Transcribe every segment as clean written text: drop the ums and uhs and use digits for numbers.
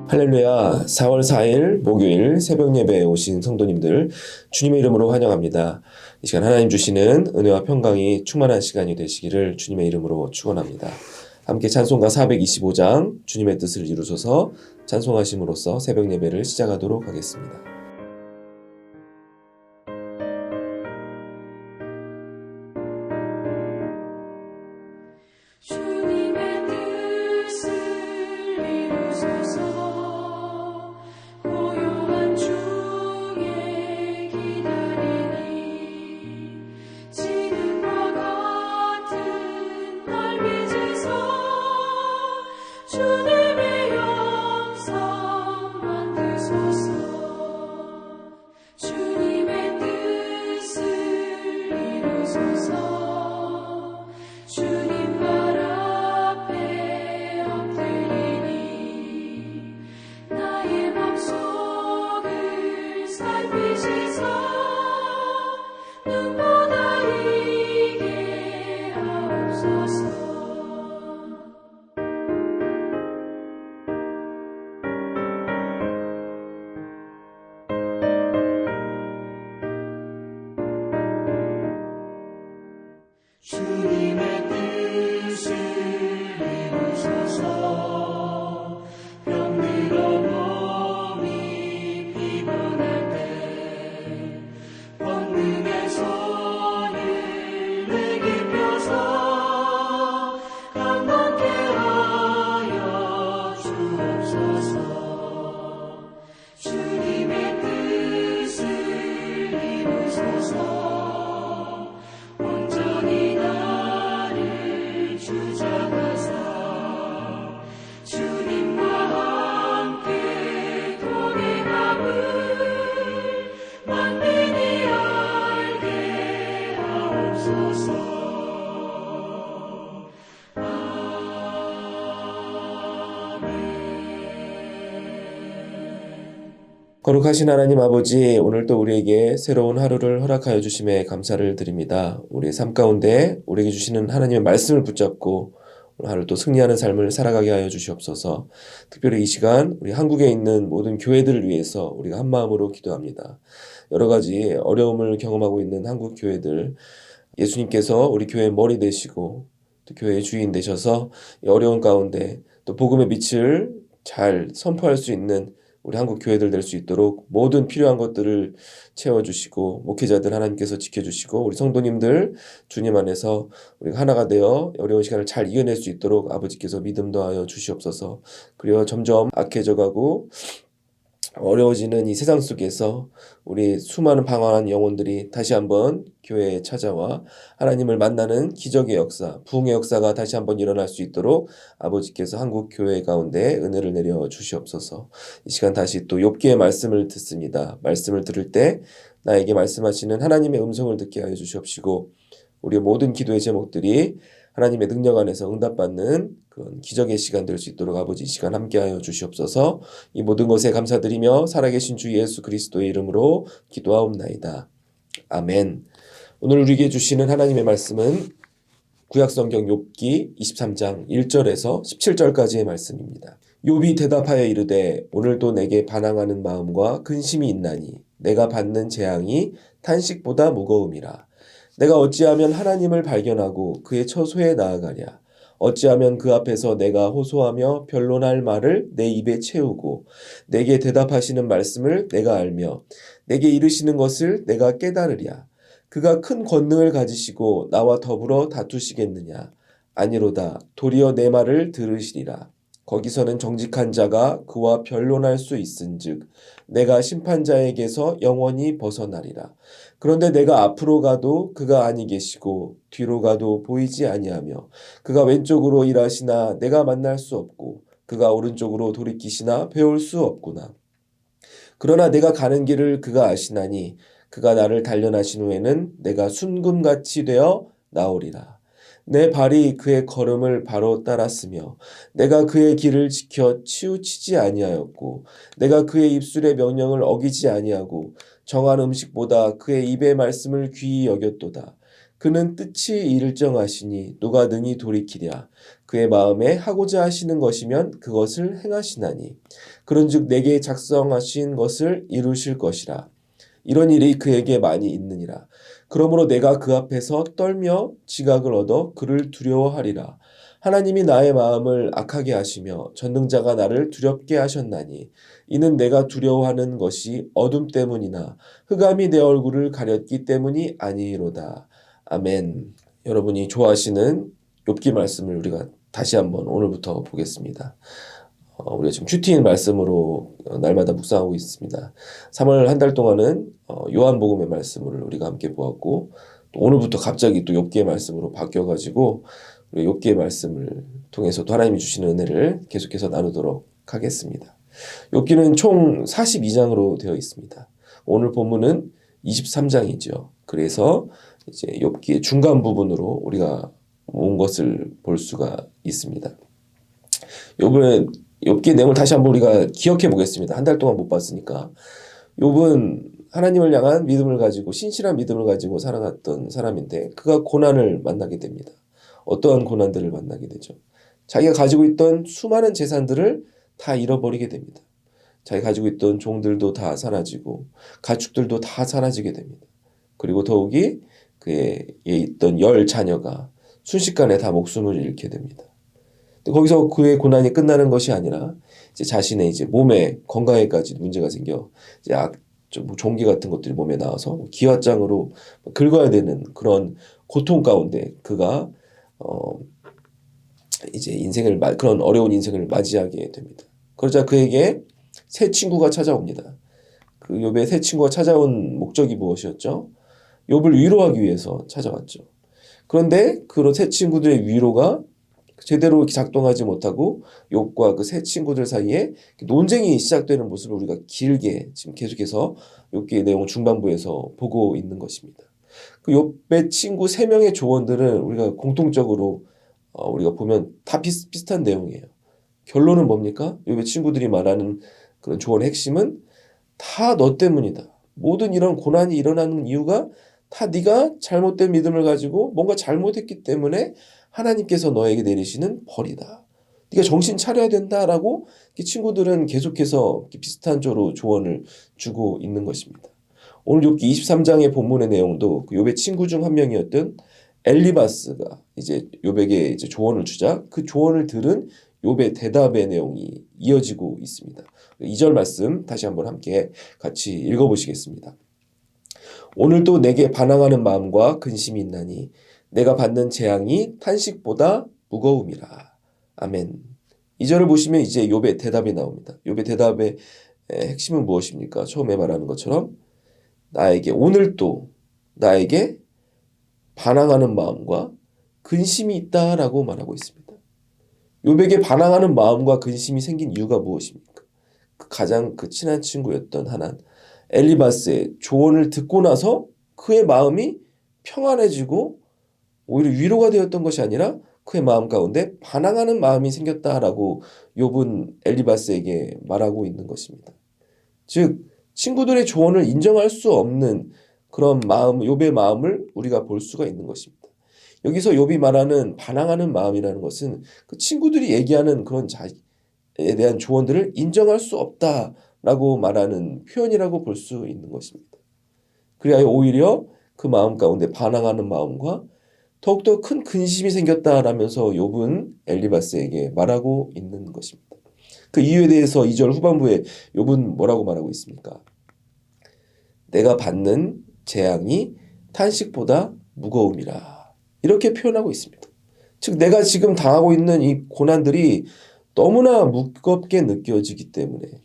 할렐루야. 4월 4일 목요일 새벽 예배에 오신 성도님들 주님의 이름으로 환영합니다. 이 시간 하나님 주시는 은혜와 평강이 충만한 시간이 되시기를 주님의 이름으로 축원합니다. 함께 찬송가 425장 주님의 뜻을 이루소서 찬송하심으로써 새벽 예배를 시작하도록 하겠습니다. 주님의 뜻을 이루소서. 병들어 몸이 피곤할 때 권능의 손을 내게 펴서 강건케 하여 주옵소서. 주님의 뜻을 이루소서. 거룩하신 하나님 아버지, 오늘도 우리에게 새로운 하루를 허락하여 주심에 감사를 드립니다. 우리의 삶 가운데 우리에게 주시는 하나님의 말씀을 붙잡고 오늘 하루 또 승리하는 삶을 살아가게 하여 주시옵소서. 특별히 이 시간 우리 한국에 있는 모든 교회들을 위해서 우리가 한 마음으로 기도합니다. 여러 가지 어려움을 경험하고 있는 한국 교회들, 예수님께서 우리 교회의 머리 되시고 또 교회의 주인 되셔서 이 어려운 가운데 또 복음의 빛을 잘 선포할 수 있는 우리 한국 교회들 될 수 있도록 모든 필요한 것들을 채워주시고 목회자들 하나님께서 지켜주시고 우리 성도님들 주님 안에서 우리가 하나가 되어 어려운 시간을 잘 이겨낼 수 있도록 아버지께서 믿음 더하여 주시옵소서. 그리고 점점 악해져가고 어려워지는 이 세상 속에서 우리 수많은 방황한 영혼들이 다시 한번 교회에 찾아와 하나님을 만나는 기적의 역사, 부흥의 역사가 다시 한번 일어날 수 있도록 아버지께서 한국 교회 가운데 은혜를 내려 주시옵소서. 이 시간 다시 또 욥기의 말씀을 듣습니다. 말씀을 들을 때 나에게 말씀하시는 하나님의 음성을 듣게 하여 주시옵시고 우리의 모든 기도의 제목들이 하나님의 능력 안에서 응답받는 그런 기적의 시간 될 수 있도록 아버지 이 시간 함께하여 주시옵소서. 이 모든 것에 감사드리며 살아계신 주 예수 그리스도의 이름으로 기도하옵나이다. 아멘. 오늘 우리에게 주시는 하나님의 말씀은 구약성경 욥기 23장 1절에서 17절까지의 말씀입니다. 욥이 대답하여 이르되 오늘도 내게 반항하는 마음과 근심이 있나니 내가 받는 재앙이 탄식보다 무거움이라. 내가 어찌하면 하나님을 발견하고 그의 처소에 나아가랴. 어찌하면 그 앞에서 내가 호소하며 변론할 말을 내 입에 채우고 내게 대답하시는 말씀을 내가 알며 내게 이르시는 것을 내가 깨달으랴. 그가 큰 권능을 가지시고 나와 더불어 다투시겠느냐. 아니로다. 도리어 내 말을 들으시리라. 거기서는 정직한 자가 그와 변론할 수 있은즉 내가 심판자에게서 영원히 벗어나리라. 그런데 내가 앞으로 가도 그가 아니 계시고 뒤로 가도 보이지 아니하며 그가 왼쪽으로 일하시나 내가 만날 수 없고 그가 오른쪽으로 돌이키시나 배울 수 없구나. 그러나 내가 가는 길을 그가 아시나니 그가 나를 단련하신 후에는 내가 순금같이 되어 나오리라. 내 발이 그의 걸음을 바로 따랐으며 내가 그의 길을 지켜 치우치지 아니하였고 내가 그의 입술의 명령을 어기지 아니하고 정한 음식보다 그의 입의 말씀을 귀히 여겼도다. 그는 뜻이 일정하시니 누가 능히 돌이키랴. 그의 마음에 하고자 하시는 것이면 그것을 행하시나니 그런즉 내게 작성하신 것을 이루실 것이라. 이런 일이 그에게 많이 있느니라. 그러므로 내가 그 앞에서 떨며 지각을 얻어 그를 두려워하리라. 하나님이 나의 마음을 악하게 하시며 전능자가 나를 두렵게 하셨나니 이는 내가 두려워하는 것이 어둠 때문이나 흑암이 내 얼굴을 가렸기 때문이 아니로다. 아멘. 여러분이 좋아하시는 욥기 말씀을 우리가 다시 한번 오늘부터 보겠습니다. 우리가 지금 큐티인 말씀으로 날마다 묵상하고 있습니다. 3월 한 달 동안은 요한복음의 말씀을 우리가 함께 보았고 또 오늘부터 갑자기 또 욥기의 말씀으로 바뀌어가지고 우리 욥기의 말씀을 통해서 또 하나님이 주시는 은혜를 계속해서 나누도록 하겠습니다. 욥기는 총 42장으로 되어 있습니다. 오늘 본문은 23장이죠. 그래서 이제 욥기의 중간 부분으로 우리가 온 것을 볼 수가 있습니다. 욥기의 내용을 다시 한번 우리가 기억해 보겠습니다. 한 달 동안 못 봤으니까. 욥은 하나님을 향한 믿음을 가지고 신실한 믿음을 가지고 살아갔던 사람인데 그가 고난을 만나게 됩니다. 어떠한 고난들을 만나게 되죠? 자기가 가지고 있던 수많은 재산들을 다 잃어버리게 됩니다. 자기가 가지고 있던 종들도 다 사라지고 가축들도 다 사라지게 됩니다. 그리고 더욱이 그의 있던 10 자녀가 순식간에 다 목숨을 잃게 됩니다. 거기서 그의 고난이 끝나는 것이 아니라 이제 자신의 이제 몸의 건강에까지 문제가 생겨 이제 종기 같은 것들이 몸에 나와서 기왓장으로 긁어야 되는 그런 고통 가운데 그가 이제 그런 어려운 인생을 맞이하게 됩니다. 그러자 그에게 새 친구가 찾아옵니다. 그 욥의 새 친구가 찾아온 목적이 무엇이었죠? 욥을 위로하기 위해서 찾아왔죠. 그런데 그런 새 친구들의 위로가 제대로 작동하지 못하고 욥과 그 새 친구들 사이에 논쟁이 시작되는 모습을 우리가 길게 지금 계속해서 욥기의 내용 중반부에서 보고 있는 것입니다. 그 욥의 친구 3명의 조언들은 우리가 공통적으로 우리가 보면 다 비슷한 내용이에요. 결론은 뭡니까? 욥의 친구들이 말하는 그런 조언의 핵심은 다 너 때문이다. 모든 이런 고난이 일어나는 이유가 다 네가 잘못된 믿음을 가지고 뭔가 잘못했기 때문에 하나님께서 너에게 내리시는 벌이다. 네가 정신 차려야 된다라고 친구들은 계속해서 비슷한 조로 조언을 주고 있는 것입니다. 오늘 욥기 23장의 본문의 내용도 그 욥의 친구 중 한 명이었던 엘리바스가 이제 욥에게 이제 조언을 주자 그 조언을 들은 욥의 대답의 내용이 이어지고 있습니다. 2절 말씀 다시 한번 함께 같이 읽어보시겠습니다. 오늘도 내게 반항하는 마음과 근심이 있나니 내가 받는 재앙이 탄식보다 무거움이라. 아멘. 2절을 보시면 이제 욥의 대답이 나옵니다. 욥의 대답의 핵심은 무엇입니까? 처음에 말하는 것처럼 오늘도 나에게 반항하는 마음과 근심이 있다라고 말하고 있습니다. 욥에게 반항하는 마음과 근심이 생긴 이유가 무엇입니까? 가장 친한 친구였던 하난 엘리바스의 조언을 듣고 나서 그의 마음이 평안해지고 오히려 위로가 되었던 것이 아니라 그의 마음 가운데 반항하는 마음이 생겼다라고 욥은 엘리바스에게 말하고 있는 것입니다. 즉 친구들의 조언을 인정할 수 없는 그런 마음, 욥의 마음을 우리가 볼 수가 있는 것입니다. 여기서 욥이 말하는 반항하는 마음이라는 것은 그 친구들이 얘기하는 그런 자기에 대한 조언들을 인정할 수 없다라고 말하는 표현이라고 볼 수 있는 것입니다. 그리하여 오히려 그 마음 가운데 반항하는 마음과 더욱더 큰 근심이 생겼다라면서 욥은 엘리바스에게 말하고 있는 것입니다. 그 이유에 대해서 2절 후반부에 욥은 뭐라고 말하고 있습니까? 내가 받는 재앙이 탄식보다 무거움이라. 이렇게 표현하고 있습니다. 즉 내가 지금 당하고 있는 이 고난들이 너무나 무겁게 느껴지기 때문에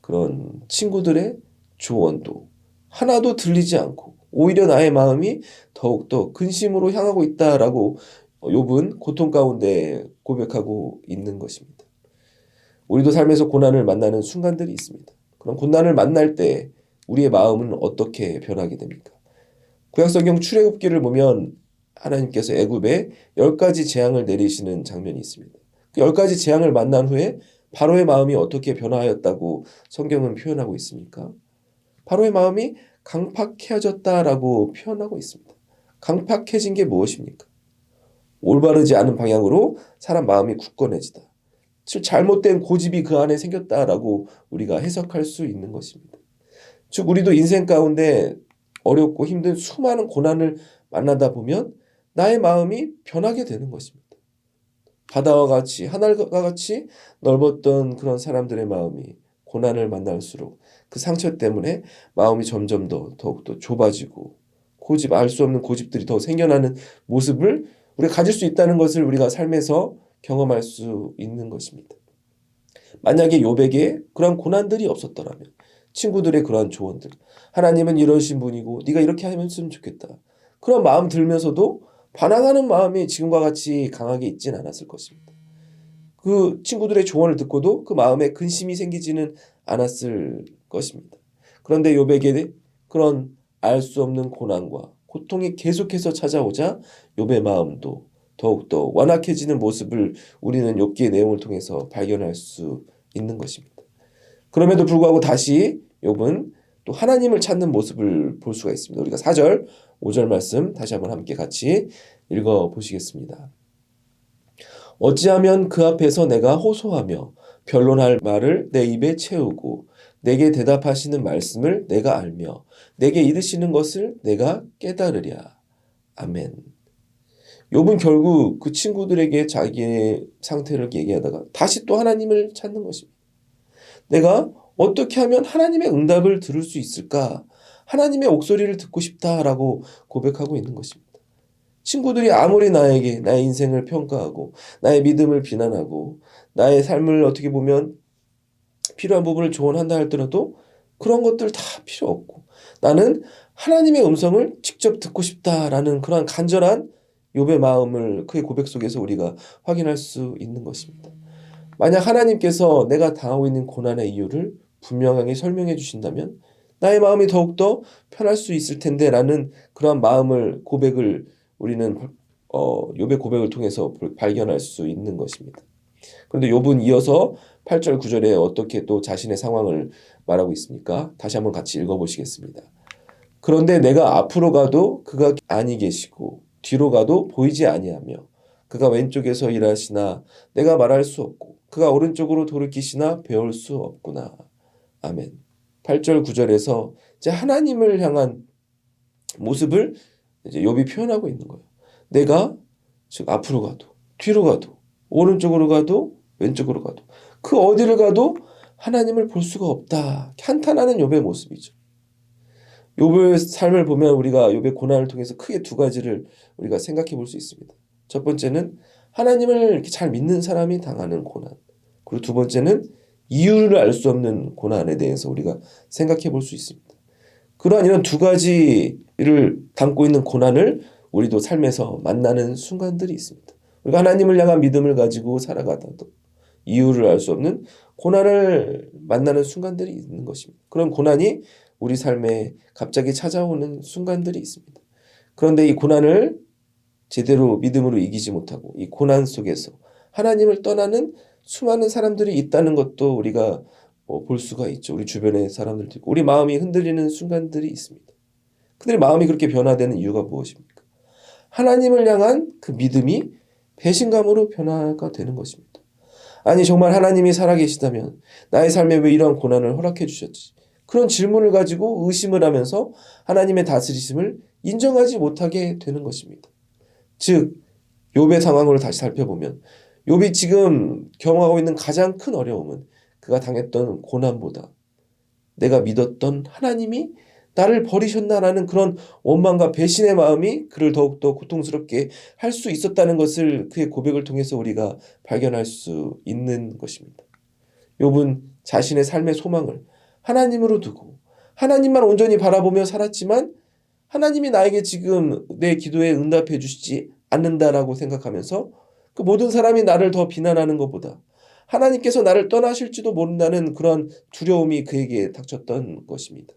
그런 친구들의 조언도 하나도 들리지 않고 오히려 나의 마음이 더욱더 근심으로 향하고 있다라고 욥은 고통 가운데 고백하고 있는 것입니다. 우리도 삶에서 고난을 만나는 순간들이 있습니다. 그런 고난을 만날 때 우리의 마음은 어떻게 변하게 됩니까? 구약성경 출애굽기를 보면 하나님께서 애굽에 10가지 재앙을 내리시는 장면이 있습니다. 그 10가지 재앙을 만난 후에 바로의 마음이 어떻게 변화하였다고 성경은 표현하고 있습니까? 바로의 마음이 강팍해졌다라고 표현하고 있습니다. 강팍해진 게 무엇입니까? 올바르지 않은 방향으로 사람 마음이 굳건해지다. 즉 잘못된 고집이 그 안에 생겼다라고 우리가 해석할 수 있는 것입니다. 즉 우리도 인생 가운데 어렵고 힘든 수많은 고난을 만나다 보면 나의 마음이 변하게 되는 것입니다. 바다와 같이 하늘과 같이 넓었던 그런 사람들의 마음이 고난을 만날수록 그 상처 때문에 마음이 점점 더욱더 좁아지고 고집 알 수 없는 고집들이 더 생겨나는 모습을 우리가 가질 수 있다는 것을 우리가 삶에서 경험할 수 있는 것입니다. 만약에 욥에게 그런 고난들이 없었더라면 친구들의 그러한 조언들 하나님은 이러신 분이고 네가 이렇게 하면 좋겠다. 그런 마음 들면서도 반항하는 마음이 지금과 같이 강하게 있진 않았을 것입니다. 그 친구들의 조언을 듣고도 그 마음에 근심이 생기지는 않았을 것입니다. 그런데 욥에게 그런 알 수 없는 고난과 고통이 계속해서 찾아오자 욥의 마음도 더욱더 완악해지는 모습을 우리는 욥기의 내용을 통해서 발견할 수 있는 것입니다. 그럼에도 불구하고 다시 욥은 또 하나님을 찾는 모습을 볼 수가 있습니다. 우리가 4절, 5절 말씀 다시 한번 함께 같이 읽어보시겠습니다. 어찌하면 그 앞에서 내가 호소하며 변론할 말을 내 입에 채우고 내게 대답하시는 말씀을 내가 알며 내게 이르시는 것을 내가 깨달으랴. 아멘. 욥은 결국 그 친구들에게 자기의 상태를 얘기하다가 다시 또 하나님을 찾는 것입니다. 내가 어떻게 하면 하나님의 응답을 들을 수 있을까? 하나님의 목소리를 듣고 싶다라고 고백하고 있는 것입니다. 친구들이 아무리 나에게 나의 인생을 평가하고 나의 믿음을 비난하고 나의 삶을 어떻게 보면 필요한 부분을 조언한다 할지라도 그런 것들 다 필요 없고 나는 하나님의 음성을 직접 듣고 싶다라는 그런 간절한 욥의 마음을 그의 고백 속에서 우리가 확인할 수 있는 것입니다. 만약 하나님께서 내가 당하고 있는 고난의 이유를 분명하게 설명해 주신다면 나의 마음이 더욱더 편할 수 있을 텐데 라는 그런 마음을 고백을 우리는 욥의 고백을 통해서 발견할 수 있는 것입니다. 그런데 욥은 이어서 8절 9절에 어떻게 또 자신의 상황을 말하고 있습니까? 다시 한번 같이 읽어보시겠습니다. 그런데 내가 앞으로 가도 그가 아니 계시고 뒤로 가도 보이지 아니하며 그가 왼쪽에서 일하시나 내가 말할 수 없고 그가 오른쪽으로 돌이키시나 배울 수 없구나. 아멘. 8절 9절에서 이제 하나님을 향한 모습을 이제 욥이 표현하고 있는 거예요. 내가 즉 앞으로 가도 뒤로 가도 오른쪽으로 가도 왼쪽으로 가도 그 어디를 가도 하나님을 볼 수가 없다. 한탄하는 욥의 모습이죠. 욥의 삶을 보면 우리가 욥의 고난을 통해서 크게 두 가지를 우리가 생각해 볼 수 있습니다. 첫 번째는 하나님을 이렇게 잘 믿는 사람이 당하는 고난. 그리고 두 번째는 이유를 알 수 없는 고난에 대해서 우리가 생각해 볼 수 있습니다. 그러한 이런 두 가지를 담고 있는 고난을 우리도 삶에서 만나는 순간들이 있습니다. 우리가 하나님을 향한 믿음을 가지고 살아가다도 이유를 알 수 없는 고난을 만나는 순간들이 있는 것입니다. 그런 고난이 우리 삶에 갑자기 찾아오는 순간들이 있습니다. 그런데 이 고난을 제대로 믿음으로 이기지 못하고 이 고난 속에서 하나님을 떠나는 수많은 사람들이 있다는 것도 우리가 볼 수가 있죠. 우리 주변의 사람들도 있고 우리 마음이 흔들리는 순간들이 있습니다. 그들의 마음이 그렇게 변화되는 이유가 무엇입니까? 하나님을 향한 그 믿음이 배신감으로 변화가 되는 것입니다. 아니 정말 하나님이 살아계시다면 나의 삶에 왜 이러한 고난을 허락해 주셨지? 그런 질문을 가지고 의심을 하면서 하나님의 다스리심을 인정하지 못하게 되는 것입니다. 즉 욥의 상황을 다시 살펴보면 욥이 지금 경험하고 있는 가장 큰 어려움은 그가 당했던 고난보다 내가 믿었던 하나님이 나를 버리셨나라는 그런 원망과 배신의 마음이 그를 더욱더 고통스럽게 할 수 있었다는 것을 그의 고백을 통해서 우리가 발견할 수 있는 것입니다. 욥은 자신의 삶의 소망을 하나님으로 두고 하나님만 온전히 바라보며 살았지만 하나님이 나에게 지금 내 기도에 응답해 주시지 않는다라고 생각하면서 그 모든 사람이 나를 더 비난하는 것보다 하나님께서 나를 떠나실지도 모른다는 그런 두려움이 그에게 닥쳤던 것입니다.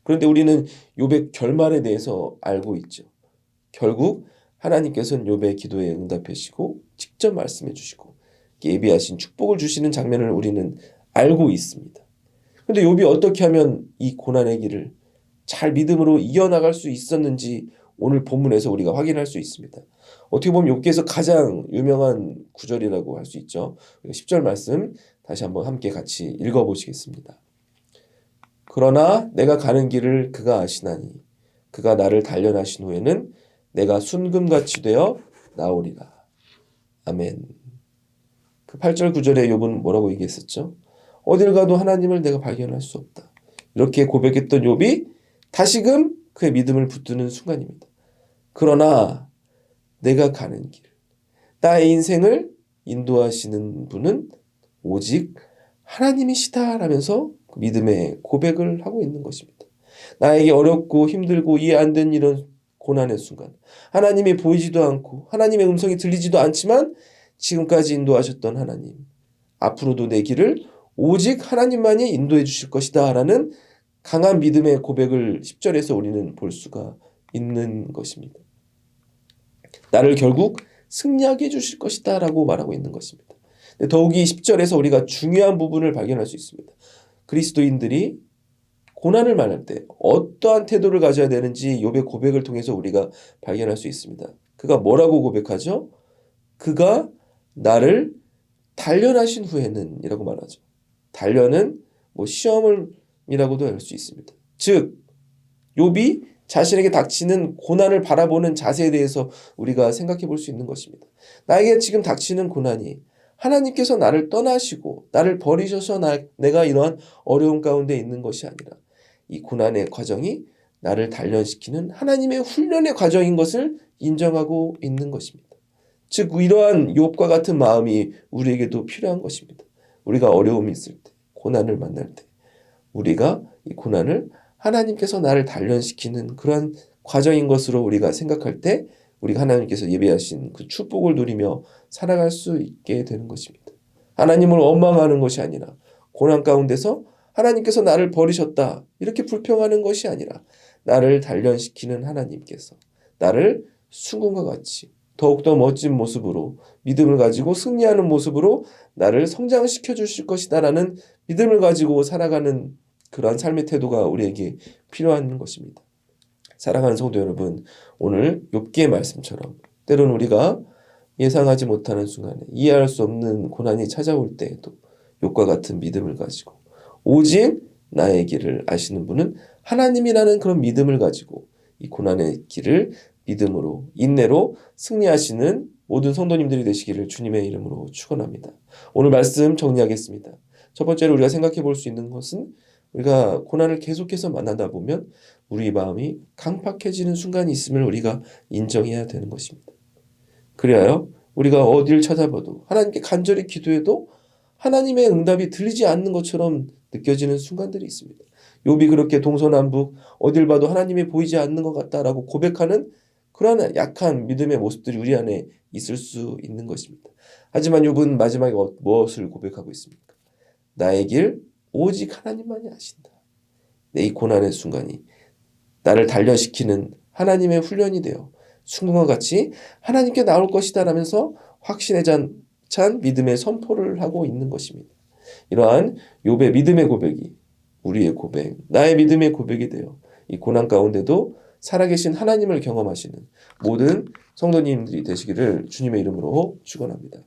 그런데 우리는 욥의 결말에 대해서 알고 있죠. 결국 하나님께서는 욥의 기도에 응답하시고 직접 말씀해 주시고 예비하신 축복을 주시는 장면을 우리는 알고 있습니다. 그런데 욥이 어떻게 하면 이 고난의 길을 잘 믿음으로 이겨나갈 수 있었는지 오늘 본문에서 우리가 확인할 수 있습니다. 어떻게 보면 욥기에서 가장 유명한 구절이라고 할 수 있죠. 10절 말씀 다시 한번 함께 같이 읽어보시겠습니다. 그러나 내가 가는 길을 그가 아시나니 그가 나를 단련하신 후에는 내가 순금같이 되어 나오리라. 아멘. 그 8절 9절에 욥은 뭐라고 얘기했었죠? 어딜 가도 하나님을 내가 발견할 수 없다. 이렇게 고백했던 욥이 다시금 그의 믿음을 붙드는 순간입니다. 그러나 내가 가는 길, 나의 인생을 인도하시는 분은 오직 하나님이시다라면서 믿음의 고백을 하고 있는 것입니다. 나에게 어렵고 힘들고 이해 안 되는 이런 고난의 순간, 하나님이 보이지도 않고 하나님의 음성이 들리지도 않지만 지금까지 인도하셨던 하나님, 앞으로도 내 길을 오직 하나님만이 인도해 주실 것이다 라는 강한 믿음의 고백을 10절에서 우리는 볼 수가 있는 것입니다. 나를 결국 승리하게 해주실 것이다 라고 말하고 있는 것입니다. 더욱이 10절에서 우리가 중요한 부분을 발견할 수 있습니다. 그리스도인들이 고난을 만날 때 어떠한 태도를 가져야 되는지 욥의 고백을 통해서 우리가 발견할 수 있습니다. 그가 뭐라고 고백하죠? 그가 나를 단련하신 후에는 이라고 말하죠. 단련은 시험이라고도 할 수 있습니다. 즉 욥이 자신에게 닥치는 고난을 바라보는 자세에 대해서 우리가 생각해 볼 수 있는 것입니다. 나에게 지금 닥치는 고난이 하나님께서 나를 떠나시고 나를 버리셔서 내가 이러한 어려움 가운데 있는 것이 아니라 이 고난의 과정이 나를 단련시키는 하나님의 훈련의 과정인 것을 인정하고 있는 것입니다. 즉 이러한 욥과 같은 마음이 우리에게도 필요한 것입니다. 우리가 어려움이 있을 때, 고난을 만날 때 우리가 이 고난을 하나님께서 나를 단련시키는 그러한 과정인 것으로 우리가 생각할 때 우리가 하나님께서 예배하신 그 축복을 누리며 살아갈 수 있게 되는 것입니다. 하나님을 원망하는 것이 아니라 고난 가운데서 하나님께서 나를 버리셨다 이렇게 불평하는 것이 아니라 나를 단련시키는 하나님께서 나를 순금과 같이 더욱더 멋진 모습으로 믿음을 가지고 승리하는 모습으로 나를 성장시켜 주실 것이다 라는 믿음을 가지고 살아가는 그러한 삶의 태도가 우리에게 필요한 것입니다. 사랑하는 성도 여러분, 오늘 욥기의 말씀처럼 때로는 우리가 예상하지 못하는 순간에 이해할 수 없는 고난이 찾아올 때에도 욥과 같은 믿음을 가지고 오직 나의 길을 아시는 분은 하나님이라는 그런 믿음을 가지고 이 고난의 길을 믿음으로 인내로 승리하시는 모든 성도님들이 되시기를 주님의 이름으로 축원합니다. 오늘 말씀 정리하겠습니다. 첫 번째로 우리가 생각해 볼 수 있는 것은 우리가 고난을 계속해서 만나다 보면 우리 마음이 강팍해지는 순간이 있음을 우리가 인정해야 되는 것입니다. 그래야 우리가 어디를 찾아봐도 하나님께 간절히 기도해도 하나님의 응답이 들리지 않는 것처럼 느껴지는 순간들이 있습니다. 욥이 그렇게 동서남북 어딜 봐도 하나님이 보이지 않는 것 같다라고 고백하는 그러한 약한 믿음의 모습들이 우리 안에 있을 수 있는 것입니다. 하지만 욥은 마지막에 무엇을 고백하고 있습니까? 나의 길 오직 하나님만이 아신다. 내 이 고난의 순간이 나를 단련시키는 하나님의 훈련이 되어 순금과 같이 하나님께 나올 것이다 라면서 확신에 찬 믿음의 선포를 하고 있는 것입니다. 이러한 욥의 믿음의 고백이 우리의 고백, 나의 믿음의 고백이 되어 이 고난 가운데도 살아계신 하나님을 경험하시는 모든 성도님들이 되시기를 주님의 이름으로 축원합니다.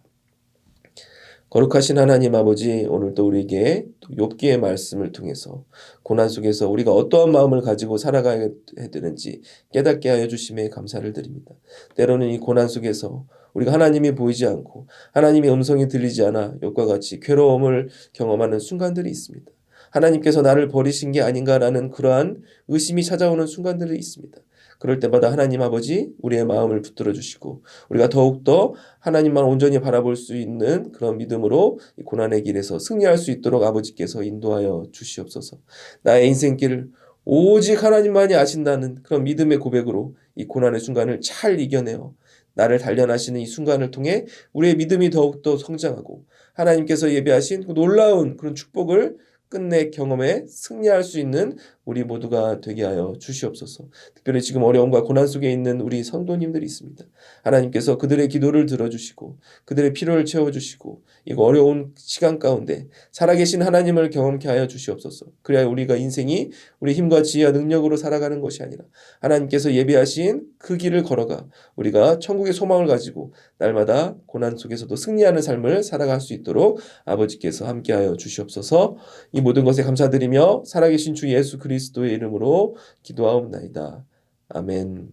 거룩하신 하나님 아버지, 오늘도 우리에게 욥기의 말씀을 통해서 고난 속에서 우리가 어떠한 마음을 가지고 살아가야 되는지 깨닫게 하여 주심에 감사를 드립니다. 때로는 이 고난 속에서 우리가 하나님이 보이지 않고 하나님의 음성이 들리지 않아 욥과 같이 괴로움을 경험하는 순간들이 있습니다. 하나님께서 나를 버리신 게 아닌가라는 그러한 의심이 찾아오는 순간들이 있습니다. 그럴 때마다 하나님 아버지 우리의 마음을 붙들어 주시고 우리가 더욱더 하나님만 온전히 바라볼 수 있는 그런 믿음으로 이 고난의 길에서 승리할 수 있도록 아버지께서 인도하여 주시옵소서. 나의 인생길을 오직 하나님만이 아신다는 그런 믿음의 고백으로 이 고난의 순간을 잘 이겨내어 나를 단련하시는 이 순간을 통해 우리의 믿음이 더욱더 성장하고 하나님께서 예배하신 그 놀라운 그런 축복을 끝내 경험에 승리할 수 있는 우리 모두가 되게 하여 주시옵소서. 특별히 지금 어려움과 고난 속에 있는 우리 성도님들이 있습니다. 하나님께서 그들의 기도를 들어주시고 그들의 필요를 채워주시고 이 어려운 시간 가운데 살아계신 하나님을 경험케 하여 주시옵소서. 그래야 우리가 인생이 우리 힘과 지혜와 능력으로 살아가는 것이 아니라 하나님께서 예비하신 그 길을 걸어가 우리가 천국의 소망을 가지고 날마다 고난 속에서도 승리하는 삶을 살아갈 수 있도록 아버지께서 함께하여 주시옵소서. 이 모든 것에 감사드리며 살아계신 주 예수 그리스도의 이름으로 기도하옵나이다. 아멘.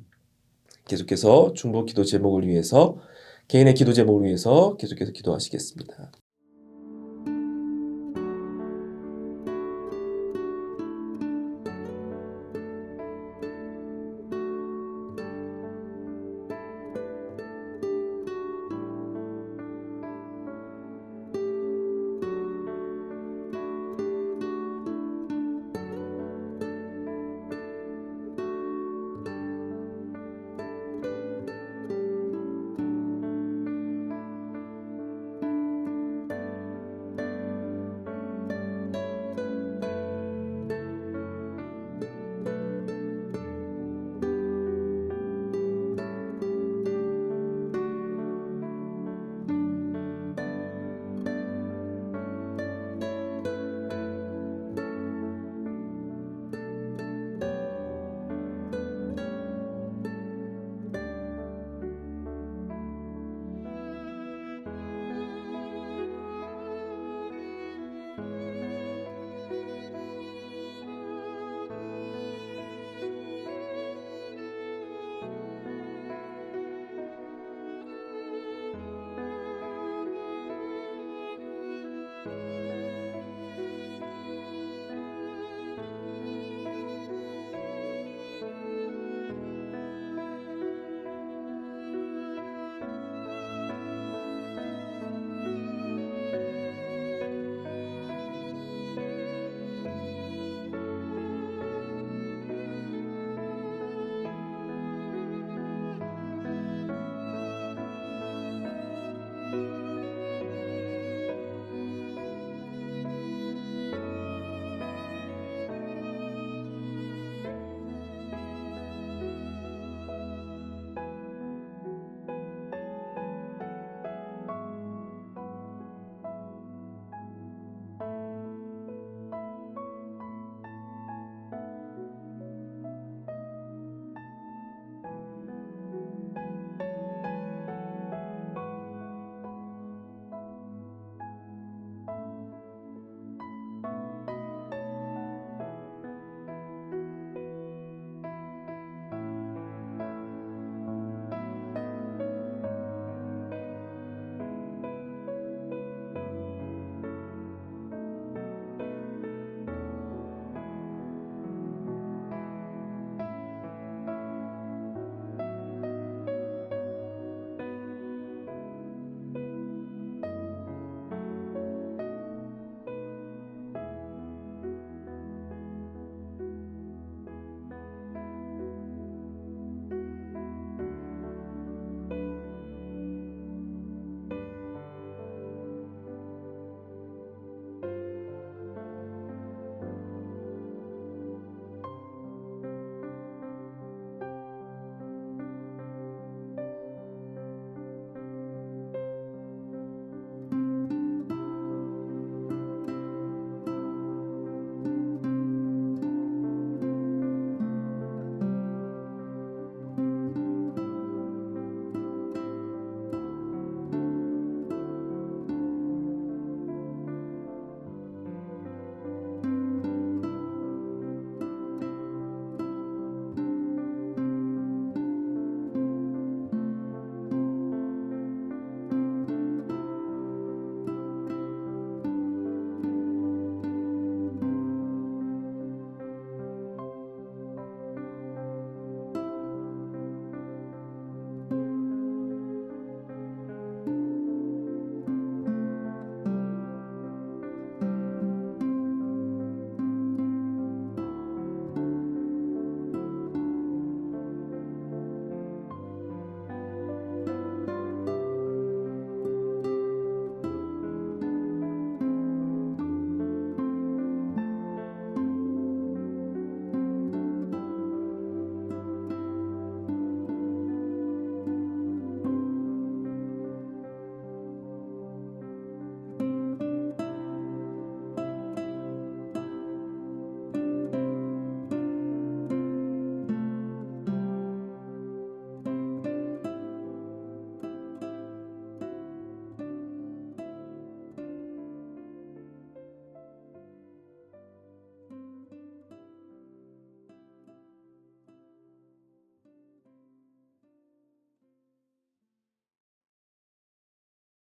계속해서 중보 기도 제목을 위해서 개인의 기도 제목을 위해서 계속해서 기도하시겠습니다.